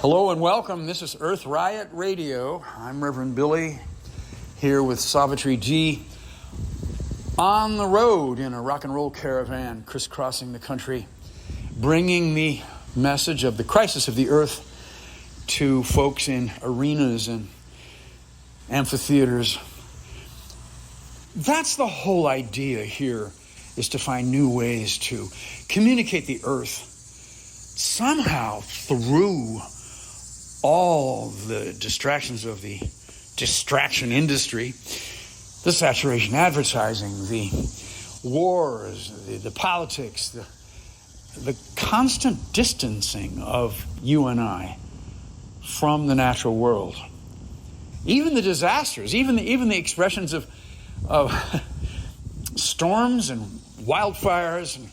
Hello and welcome. This is Earth Riot Radio. I'm Reverend Billy here with Savitri G on the road in a rock and roll caravan crisscrossing the country, bringing the message of the crisis of the earth to folks in arenas and amphitheaters. That's the whole idea here, is to find new ways to communicate the earth somehow through all the distractions of the distraction industry, the saturation advertising, the wars, the politics, the constant distancing of you and I from the natural world. Even the disasters, even the expressions of storms and wildfires and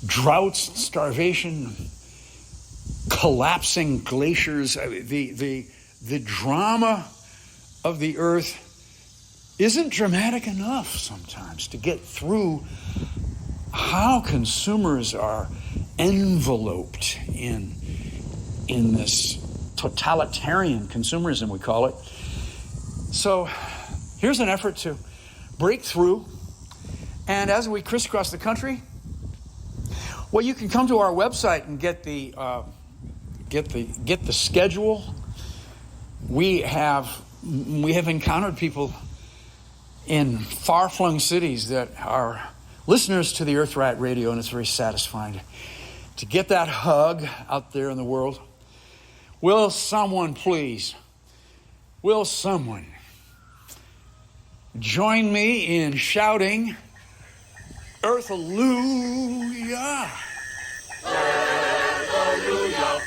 droughts, and starvation, collapsing glaciers, the drama of the earth isn't dramatic enough sometimes to get through how consumers are enveloped in this totalitarian consumerism, we call it. So here's an effort to break through, and as we crisscross the country, well, you can come to our website and get the schedule. We have encountered people in far-flung cities that are listeners to the Earth Riot Radio, and it's very satisfying to get that hug out there in the world. Will someone join me in shouting, Earth-alleluia? Earth-alleluia.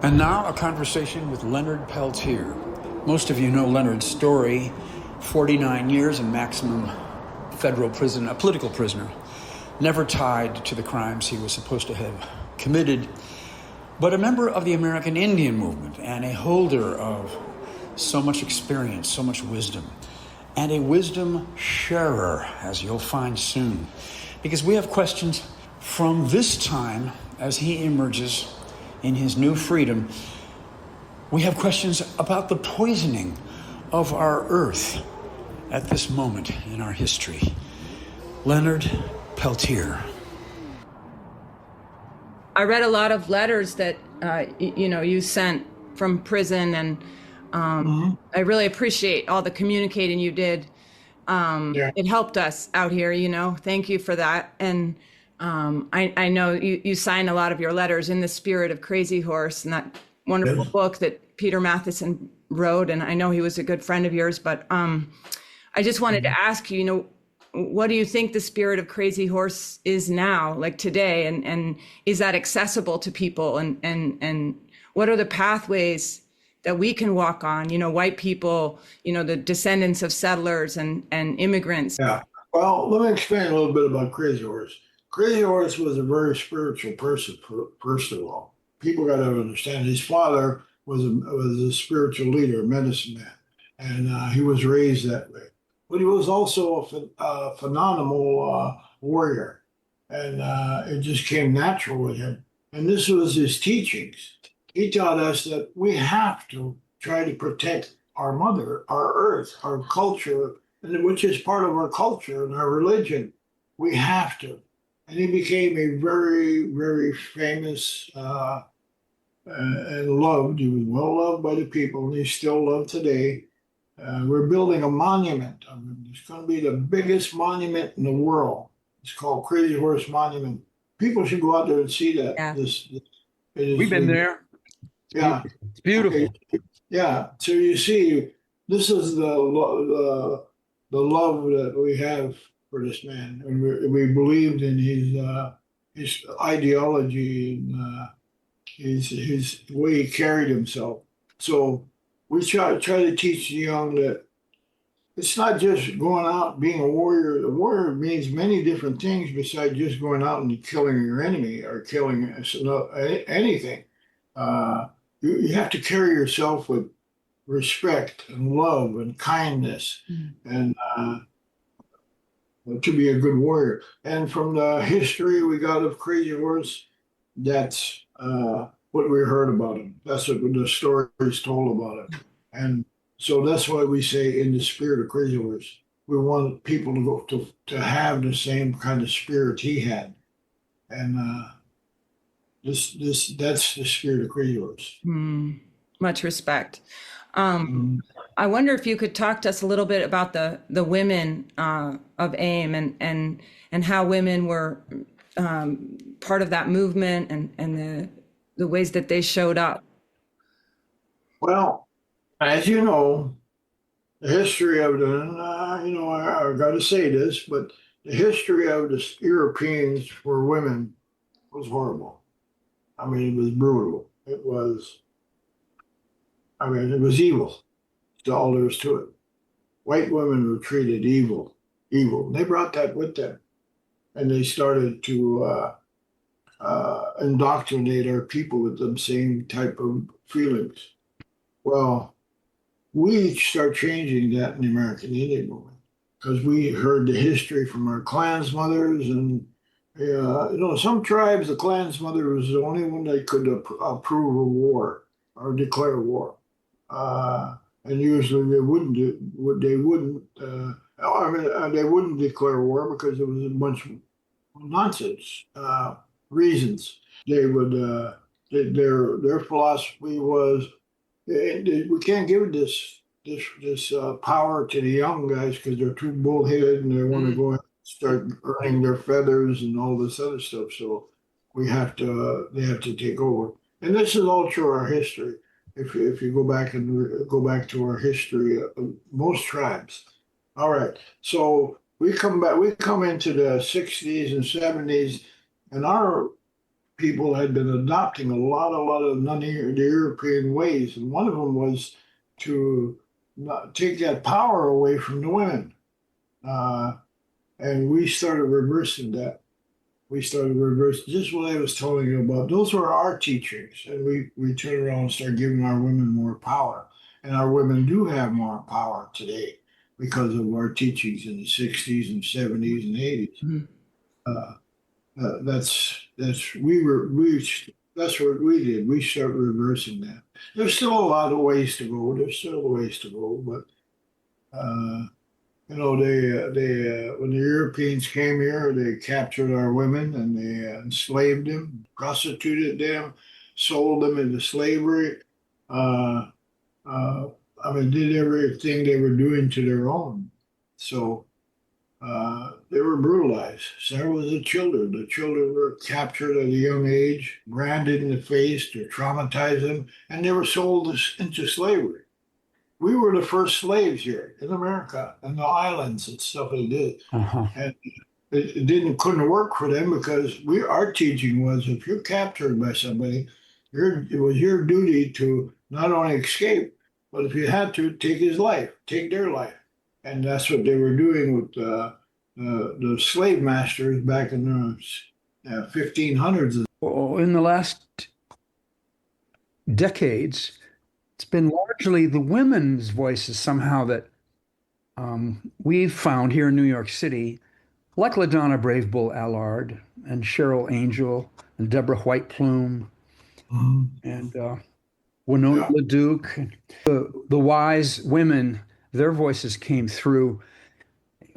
And now a conversation with Leonard Peltier. Most of you know Leonard's story, 49 years in maximum federal prison, a political prisoner, never tied to the crimes he was supposed to have committed, but a member of the American Indian movement and a holder of so much experience, so much wisdom, and a wisdom sharer, as you'll find soon, because we have questions from this time as he emerges in his new freedom. We have questions about the poisoning of our earth at this moment in our history. Leonard Peltier. I read a lot of letters that, you sent from prison, and I really appreciate all the communicating you did. Yeah. It helped us out here, Thank you for that. And I know you sign a lot of your letters in the spirit of Crazy Horse and that wonderful Yes. book that Peter Matheson wrote. And I know he was a good friend of yours, but I just wanted to ask you, what do you think the spirit of Crazy Horse is now, like today, and is that accessible to people, and what are the pathways that we can walk on, white people, the descendants of settlers and immigrants? Yeah. Well, let me explain a little bit about Crazy Horse. Crazy Horse was a very spiritual person, first of all. People got to understand his father was a spiritual leader, a medicine man, and he was raised that way. But he was also a phenomenal warrior, and it just came natural with him. And this was his teachings. He taught us that we have to try to protect our mother, our earth, our culture, and which is part of our culture and our religion. We have to. And he became a very, very famous and loved. He was well loved by the people, and he's still loved today. We're building a monument of him. It's going to be the biggest monument in the world. It's called Crazy Horse Monument. People should go out there and see that. Yeah. It is, We've been there. yeah. It's beautiful. Okay. Yeah. So you see, this is the love that we have for this man, and we believed in his ideology and his way he carried himself. So we try to teach the young that it's not just going out being a warrior. A warrior means many different things besides just going out and killing your enemy or killing anything. You have to carry yourself with respect and love and kindness, and to be a good warrior. And from the history we got of Crazy Horse, that's what we heard about him. That's what the stories told about it. And so that's why we say, in the spirit of Crazy Horse, we want people to go to have the same kind of spirit he had. And that's the spirit of Crazy Horse. Much respect. I wonder if you could talk to us a little bit about the women of AIM, and how women were part of that movement, and the ways that they showed up. Well, as you know, the history of I got to say this, but the history of the Europeans for women was horrible. I mean, it was brutal. It was evil. That's all there is to it. White women were treated evil. They brought that with them, and they started to indoctrinate our people with the same type of feelings. Well, we start changing that in the American Indian movement because we heard the history from our clans mothers, and some tribes, the clans mother was the only one that could approve a war or declare war, and usually they wouldn't they wouldn't declare war because it was a bunch of nonsense reasons. They would their philosophy was, we can't give this power to the young guys because they're too bullheaded and they want to go and start earning their feathers and all this other stuff. So they have to take over. And this is all through our history. If you go back to our history of most tribes. All right. So we come into the 60s and 70s, and our people had been adopting a lot of the European ways, and one of them was to not take that power away from the women, and we started reversing that. We started reversing just what I was telling you about. Those were our teachings, and we turned around and started giving our women more power, and our women do have more power today because of our teachings in the 60s and 70s and 80s. That's what we did. We started reversing that. There's still a lot of ways to go. But they when the Europeans came here, they captured our women and they enslaved them, prostituted them, sold them into slavery, uh, uh, I mean, did everything they were doing to their own. So they were brutalized. Several of the children. The children were captured at a young age, branded in the face to traumatize them, and they were sold into slavery. We were the first slaves here in America and the islands and stuff like this. Uh-huh. And it couldn't work for them because our teaching was if you're captured by somebody, it was your duty to not only escape, but if you had to, take his life, take their life. And that's what they were doing with the slave masters back in the 1500s. Well, in the last decades, it's been largely the women's voices somehow that we've found here in New York City, like LaDonna Brave Bull Allard and Cheryl Angel and Deborah White Plume and Winona Yeah. LaDuke. The wise women, their voices came through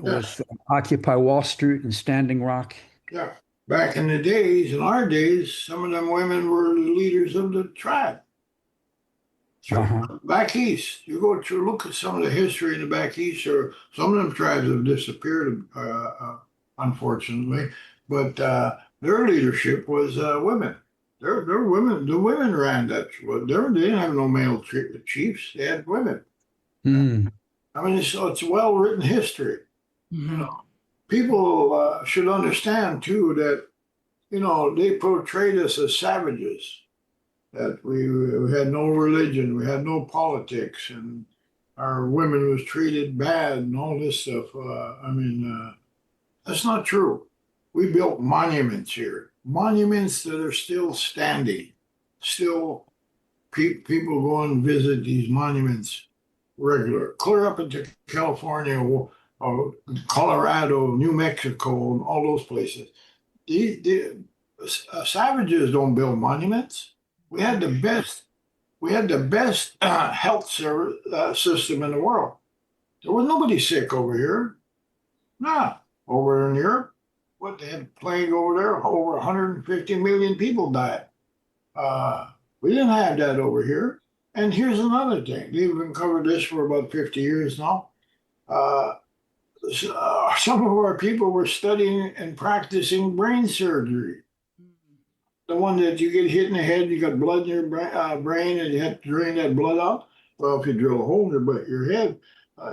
Yes. with Occupy Wall Street and Standing Rock. Yeah. Back in the days, in our days, some of them women were the leaders of the tribe. So Uh-huh. back east, you go to look at some of the history in the back east, or some of them tribes have disappeared, unfortunately. But their leadership was women. They're women. The women ran that. Well, they didn't have no male chiefs. They had women. Mm. I mean, it's well-written history. You know, people should understand too that they portrayed us as savages. That we had no religion, we had no politics, and our women was treated bad and all this stuff. That's not true. We built monuments here, monuments that are still standing. Still, people go and visit these monuments regular. Clear up into California, or Colorado, New Mexico, and all those places. The savages don't build monuments. We had the best. We had the best health system in the world. There was nobody sick over here. Nah, over in Europe, what they had plague over there, over 150 million people died. We didn't have that over here. And here's another thing. We've been covering this for about 50 years now. Some of our people were studying and practicing brain surgery. The one that you get hit in the head, you got blood in your brain, and you have to drain that blood out. Well, if you drill a hole in your head,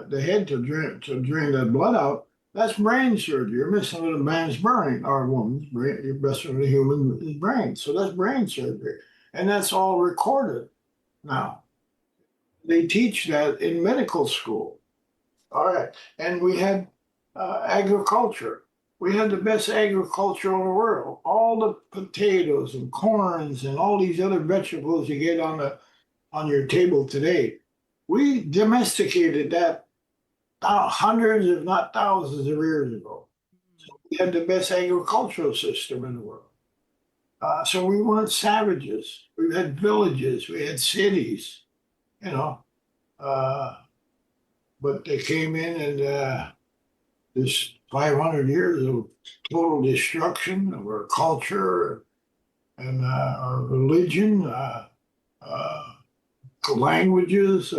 the head to drain that blood out, that's brain surgery. You're messing with a man's brain or a woman's brain. You're messing with a human's brain. So that's brain surgery, and that's all recorded now. They teach that in medical school. All right, and we had agriculture. We had the best agriculture in the world. All the potatoes and corns and all these other vegetables you get on your table today. We domesticated that hundreds, if not thousands, of years ago. So we had the best agricultural system in the world. So we weren't savages. We had villages. We had cities. You know, but they came in and this 500 years of total destruction of our culture and our religion, languages,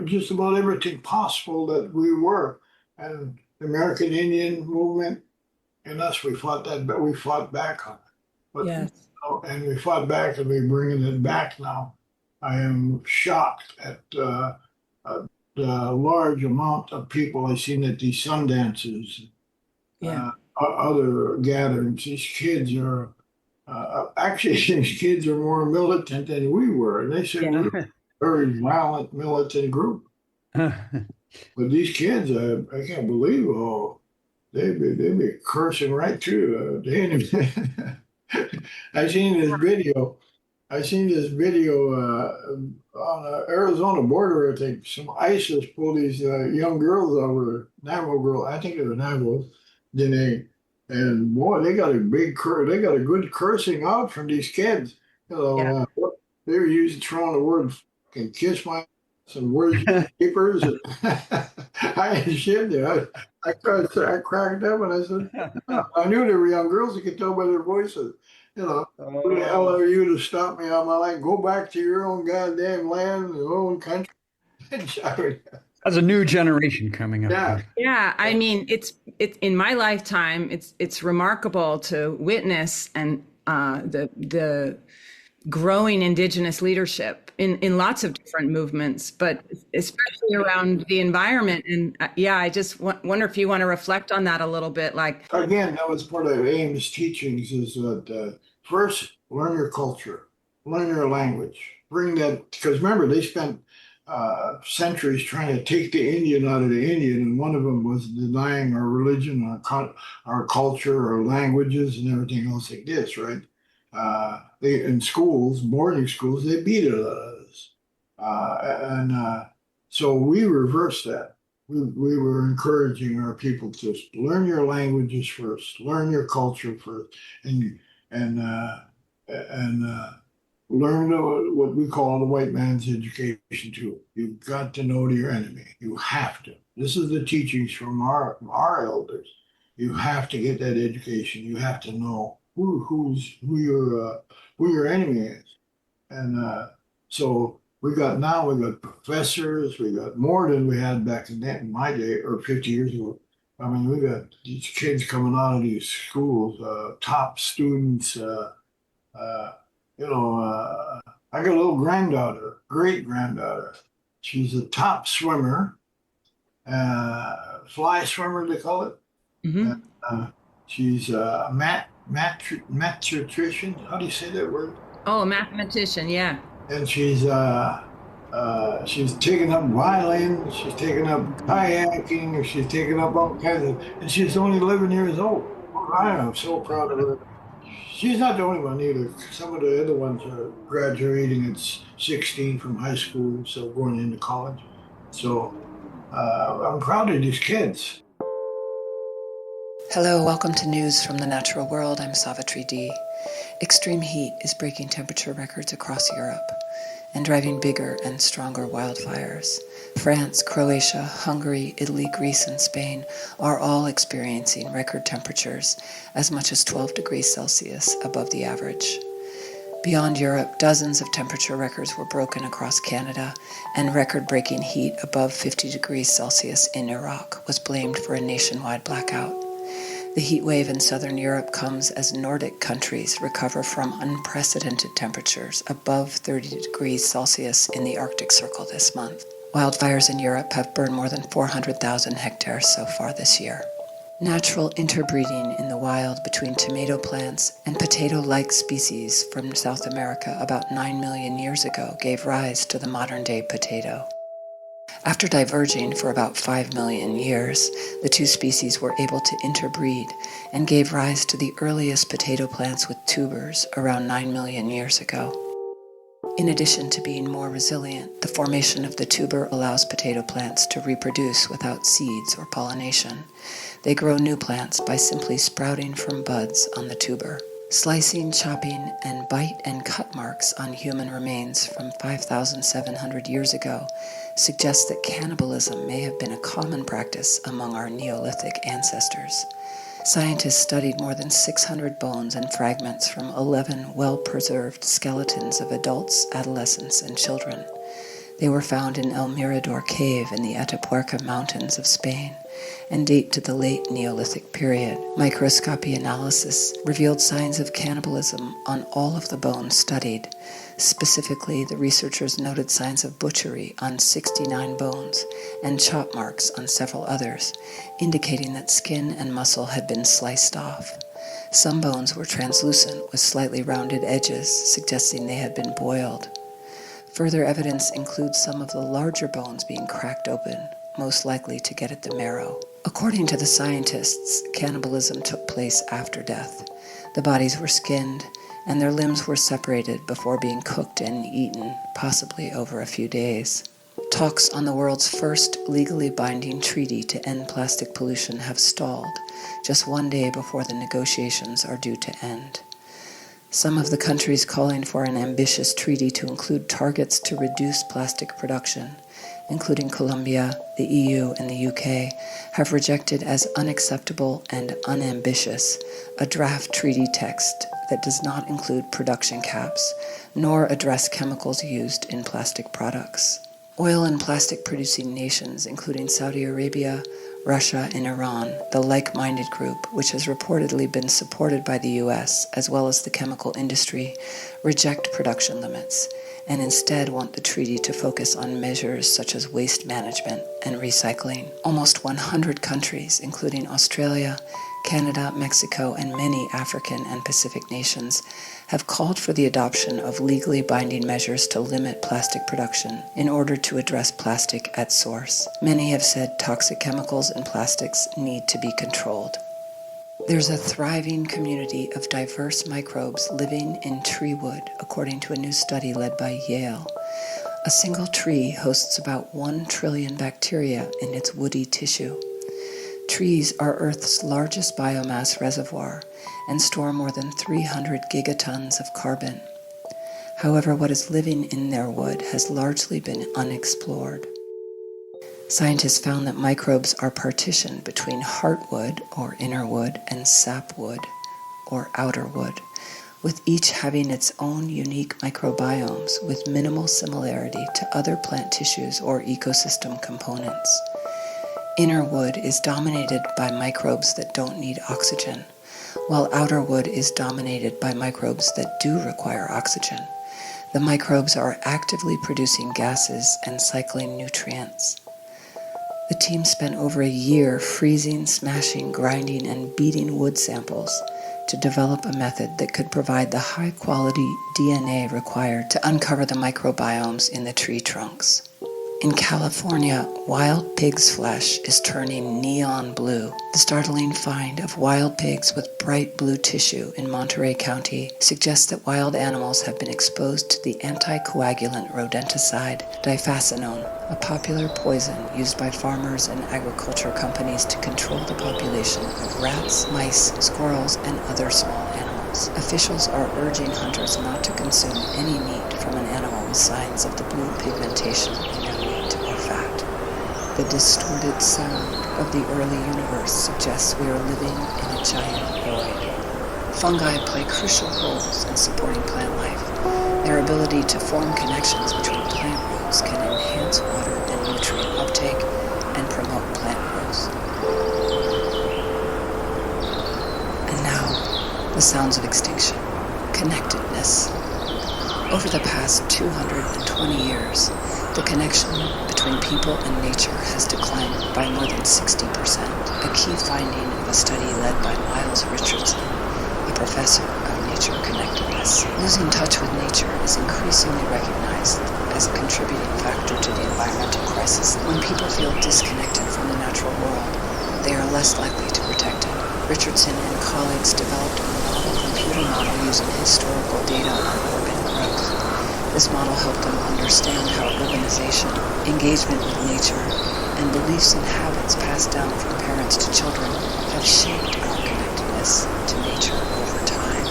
just about everything possible that we were. And the American Indian movement and us, we fought back on it. But, Yes. And we fought back, and we're bringing it back now. I am shocked at the large amount of people I've seen at these sun dances, other gatherings. These kids are actually these kids are more militant than we were. And they said we were a very violent militant group. But these kids, I can't believe they be cursing right through. I seen this video. On the Arizona border. I think some ISIS pulled these young girls over, Navajo girl. I think they were Navajos, Dene. And boy, they got a good cursing out from these kids. They were using throwing the word "fucking kiss my ass" and words papers. I ain't shit there. I cracked up and I said, I knew they were young girls. You could tell by their voices. You know, who the hell are you to stop me on my land? Go back to your own goddamn land, your own country. As a new generation coming up Yeah. here. Yeah, I mean, it's in my lifetime. It's remarkable to witness and the growing indigenous leadership in lots of different movements, but especially around the environment. And yeah, I just wonder if you want to reflect on that a little bit. Like, Again, that was part of Ames' teachings is that first, learn your culture, learn your language, bring that, because remember, they spent centuries trying to take the Indian out of the Indian, and one of them was denying our religion, our culture, our languages, and everything else like this, right? They in schools, boarding schools, they beat it out of us, and so we reversed that. We were encouraging our people to learn your languages first, learn your culture first, and and uh, and learn what we call the white man's education too. You've got to know your enemy. You have to. This is the teachings from our elders. You have to get that education. You have to know who your enemy is, and so we got professors. We got more than we had back in my day or 50 years ago. I mean, we got these kids coming out of these schools, top students. Uh, I got a little granddaughter, great granddaughter. She's a top swimmer, fly swimmer, they call it. mhm. She's a mathematician. How do you say that word? Oh, a mathematician, yeah. And she's taken up violin, she's taken up kayaking, she's taken up all kinds of, and she's only 11 years old. I am so proud of her. She's not the only one either. Some of the other ones are graduating at 16 from high school, so going into college. So I'm proud of these kids. Hello, welcome to News from the Natural World. I'm Savitri D. Extreme heat is breaking temperature records across Europe and driving bigger and stronger wildfires. France, Croatia, Hungary, Italy, Greece, and Spain are all experiencing record temperatures as much as 12 degrees Celsius above the average. Beyond Europe, dozens of temperature records were broken across Canada, and record-breaking heat above 50 degrees Celsius in Iraq was blamed for a nationwide blackout. The heat wave in southern Europe comes as Nordic countries recover from unprecedented temperatures above 30 degrees Celsius in the Arctic Circle this month. Wildfires in Europe have burned more than 400,000 hectares so far this year. Natural interbreeding in the wild between tomato plants and potato-like species from South America about 9 million years ago gave rise to the modern-day potato. After diverging for about 5 million years, the two species were able to interbreed and gave rise to the earliest potato plants with tubers around 9 million years ago. In addition to being more resilient, the formation of the tuber allows potato plants to reproduce without seeds or pollination. They grow new plants by simply sprouting from buds on the tuber. Slicing, chopping, and bite and cut marks on human remains from 5,700 years ago suggests that cannibalism may have been a common practice among our Neolithic ancestors. Scientists studied more than 600 bones and fragments from 11 well-preserved skeletons of adults, adolescents, and children. They were found in El Mirador Cave in the Atapuerca Mountains of Spain and date to the late Neolithic period. Microscopy analysis revealed signs of cannibalism on all of the bones studied. Specifically, the researchers noted signs of butchery on 69 bones and chop marks on several others, indicating that skin and muscle had been sliced off. Some bones were translucent with slightly rounded edges, suggesting they had been boiled. Further evidence includes some of the larger bones being cracked open, most likely to get at the marrow. According to the scientists, cannibalism took place after death. The bodies were skinned, and their limbs were separated before being cooked and eaten, possibly over a few days. Talks on the world's first legally binding treaty to end plastic pollution have stalled, just one day before the negotiations are due to end. Some of the countries calling for an ambitious treaty to include targets to reduce plastic production, including Colombia, the EU, and the UK, have rejected as unacceptable and unambitious a draft treaty text that does not include production caps, nor address chemicals used in plastic products. Oil and plastic-producing nations, including Saudi Arabia, Russia, and Iran, the like-minded group, which has reportedly been supported by the US, as well as the chemical industry, reject production limits, and instead want the treaty to focus on measures such as waste management and recycling. Almost 100 countries, including Australia, Canada, Mexico, and many African and Pacific nations, have called for the adoption of legally binding measures to limit plastic production in order to address plastic at source. Many have said toxic chemicals in plastics need to be controlled. There's a thriving community of diverse microbes living in tree wood, according to a new study led by Yale. A single tree hosts about 1 trillion bacteria in its woody tissue. Trees are Earth's largest biomass reservoir and store more than 300 gigatons of carbon. However, what is living in their wood has largely been unexplored. Scientists found that microbes are partitioned between heartwood, or inner wood, and sapwood, or outer wood, with each having its own unique microbiomes with minimal similarity to other plant tissues or ecosystem components. Inner wood is dominated by microbes that don't need oxygen, while outer wood is dominated by microbes that do require oxygen. The microbes are actively producing gases and cycling nutrients. The team spent over a year freezing, smashing, grinding, and beating wood samples to develop a method that could provide the high-quality DNA required to uncover the microbiomes in the tree trunks. In California, wild pig's flesh is turning neon blue. The startling find of wild pigs with bright blue tissue in Monterey County suggests that wild animals have been exposed to the anticoagulant rodenticide difascinone, a popular poison used by farmers and agriculture companies to control the population of rats, mice, squirrels, and other small animals. Officials are urging hunters not to consume any meat from an animal with signs of the blue pigmentation in their meat or fat. The distorted sound of the early universe suggests we are living in a giant void. Fungi play crucial roles in supporting plant life. Their ability to form connections between plant roots can enhance water and nutrient uptake and promote plant growth. And now, the sounds of extinction. Connectedness. Over the past 220 years, the connection between people and nature has declined by more than 60%, a key finding of a study led by Miles Richardson, a professor of nature connectedness. Losing touch with nature is increasingly recognized as a contributing factor to the environmental crisis. When people feel disconnected from the natural world, they are less likely to protect it. Richardson and colleagues developed a novel computer model using historical data on urban growth. This model helped them understand how urbanization, engagement with nature, and beliefs and habits passed down from parents to children have shaped our connectedness to nature over time.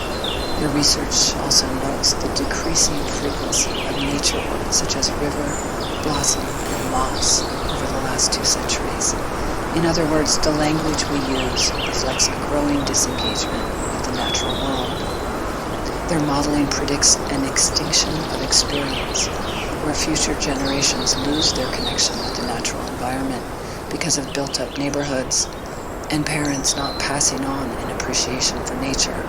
The research also notes the decreasing frequency of nature words such as river, blossom, and moss over the last 2 centuries. In other words, the language we use reflects a growing disengagement with the natural world. Their modeling predicts an extinction of experience, where future generations lose their connection with the natural environment because of built-up neighborhoods and parents not passing on an appreciation for nature.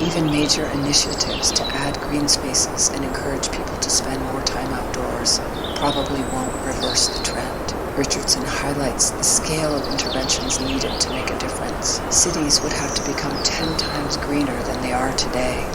Even major initiatives to add green spaces and encourage people to spend more time outdoors probably won't reverse the trend. Richardson highlights the scale of interventions needed to make a difference. Cities would have to become 10 times greener than they are today.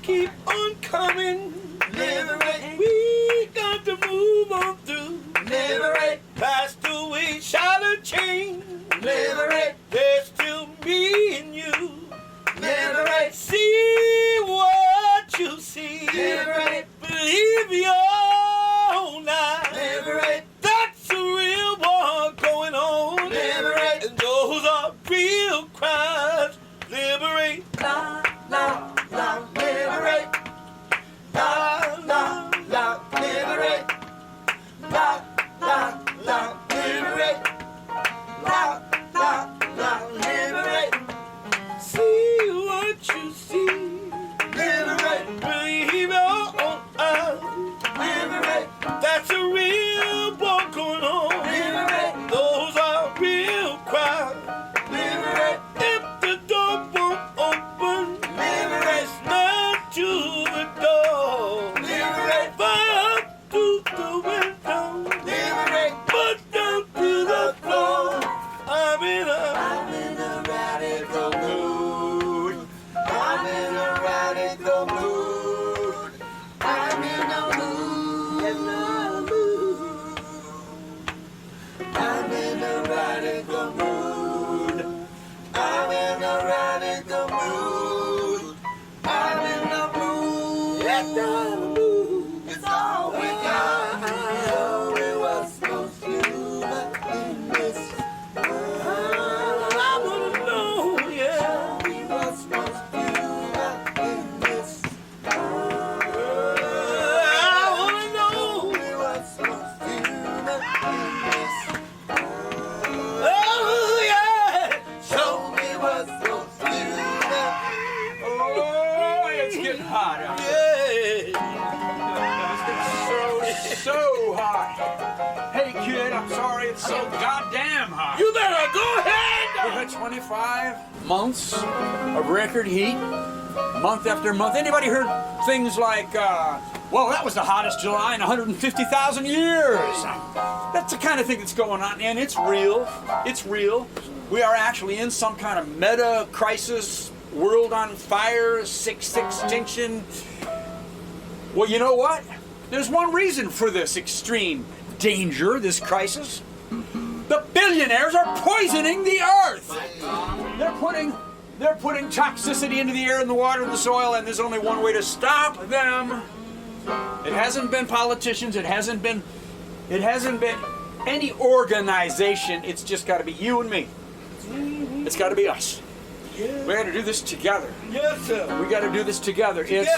keep on coming. Liberate. We got to move on through. Liberate. Past the way shall it change. Liberate. There's still me and you. Liberate. See what you see. Liberate. Believe your own eyes. Liberate. That's a real war going on. Liberate. And those are real crimes. Liberate. La, la, la. Liberate. La, la, la. Liberate. La, la, la. Liberate. La, la, la. Liberate. See what you see. Liberate. Believe your own eyes. Liberate. That's a real war going on. Liberate. Those are real crimes. Liberate. If the door won't open, liberate. It's not to the door. Liberate. Fire through the window. Liberate. Put down to the floor. I'm in a radical mood. I'm in a radical mood. I'm in a mood. I'm in a radical mood. I'm in a radical mood. I'm in a mood. It's all mood. It's all we got. All we were supposed to do in this world. I wanna know, yeah. We were supposed to do in this world. I wanna know. We were supposed to do in this world. Oh, yeah. Show me what's supposed to do. Oh, it's getting hot out there. So hot. Hey, kid, I'm sorry it's so goddamn hot. You better go ahead. We've had 25 months of record heat, month after month. Anybody heard things like, well, that was the hottest July in 150,000 years? That's the kind of thing that's going on, and it's real. It's real. We are actually in some kind of meta crisis, world on fire, sixth extinction. Well, you know what? There's one reason for this extreme danger, this crisis. The billionaires are poisoning the earth. They're putting toxicity into the air and the water and the soil, and there's only one way to stop them. It hasn't been politicians, it hasn't been any organization. It's just got to be you and me. It's got to be us. We got to do this together. Yes, sir. We got to do this together. It's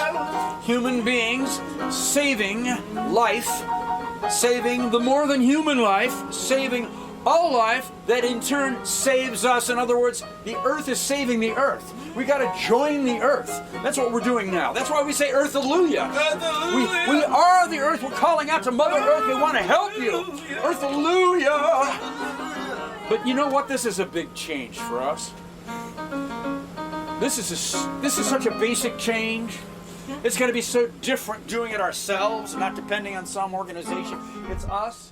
human beings saving life, saving the more than human life, saving all life that in turn saves us. In other words, the earth is saving the earth. We got to join the earth. That's what we're doing now. That's why we say Earth-alleluia. We are the earth. We're calling out to Mother Earth. We want to help you. Earth-alleluia. But you know what? This is a big change for us. This is such a basic change. It's going to be so different doing it ourselves, not depending on some organization. It's us.